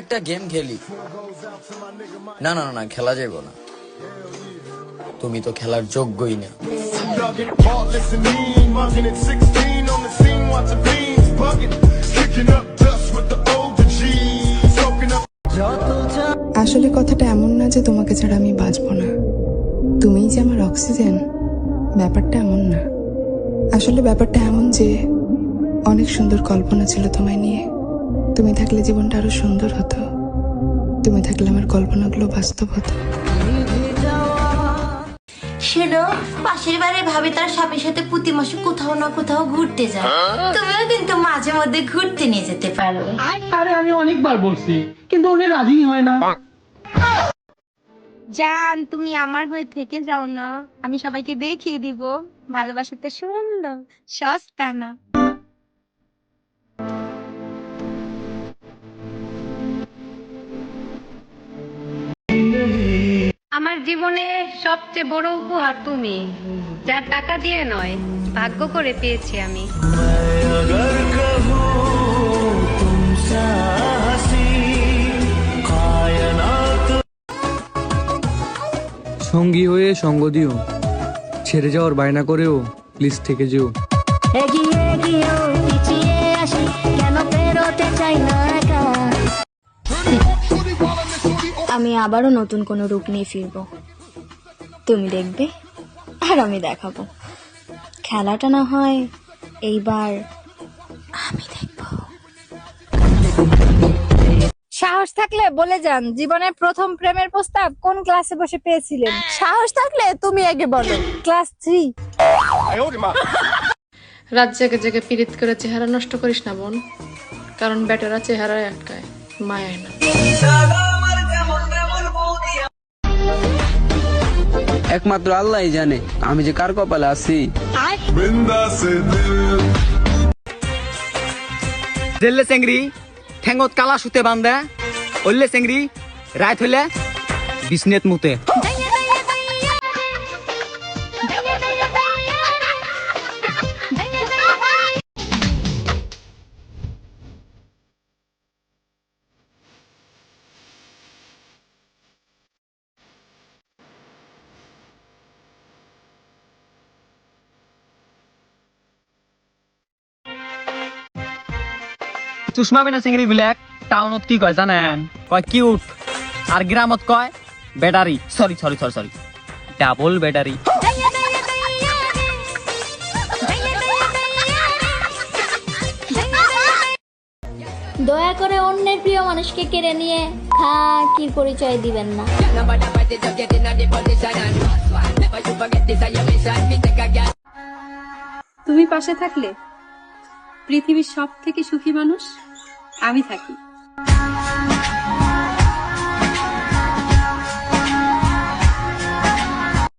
একটা গেম খেলি। না না না, খেলা যাইব না, তুমি তো খেলার যোগ্যই না। আসলে কথাটা এমন না যে তোমাকে ছাড়া আমি বাঁচবো না, তুমিই যে আমার অক্সিজেন, ব্যাপারটা এমন না। আসলে ব্যাপারটা এমন যে অনেক সুন্দর কল্পনা ছিল তোমায় নিয়ে। তুমি থাকলে জীবনটা আরো সুন্দর হতো, তুমি থাকলে আমার কল্পনাগুলো বাস্তব হতো। শোনো, পাশের বাড়ির ভাবি তার স্বামীর সাথে প্রতি মাসে কোথাও না কোথাও ঘুরতে যায়, তুমিও কিন্তু মাঝে মধ্যে ঘুরতে নিয়ে যেতে পারো। আরে আমি অনেকবার বলছি, কিন্তু উনি রাজি হয় না। জান, তুমি আমার হয়ে থেকে যাও না, আমি সবাইকে দেখিয়ে দিব ভালোবাসাতে সুন্দর, সস্তা না। আমার জীবনে সবচেয়ে বড় উপহার তুমি, যার টাকা দিয়ে নয়, ভাগ্য করে পেয়েছি আমি। সঙ্গী হয়ে সঙ্গ দিও, ছেড়ে যাওয়ার বায়না করেও প্লিজ থেকে যেও। আমি আবারও নতুন কোনো রূপ নিয়ে ফিরবো, তুমি দেখবে আর আমি দেখাবো। খেলাটা না হয় এইবার আমি দেখবো। সাহস থাকলে বলে যান, জীবনের প্রথম প্রেমের প্রস্তাব কোন ক্লাসে বসে পেয়েছিলেন? সাহস থাকলে তুমি আগে বলো। ক্লাস 3। রাত জেগে জেগে পীড়িত করে চেহারা নষ্ট করিস না বোন, কারণ বেটারা চেহারায় আটকায়, মায়ায় না। একমাত্র আল্লাহই জানে আমি যে কার কপালে আছি। জেললে চেংড়ি ঠেঙ্গত কালা সুতে বান্ধে, ওল্লে চেংড়ি রাত হইলে বিছনেত মুতে। চুষমা বিনা চিংড়ি বিলাক টাউনত কি কয় জানেন? কয় কিউট, আর গ্রামত কয় battery. Sorry sorry sorry sorry, double battery. দয়া করে অন্যের প্রিয় মানুষকে কেড়ে নিয়ে খাকির পরিচয় দিবেন না। তুমি পাশে থাকলে পৃথিবীর সব থেকে সুখী মানুষ আমি থাকি।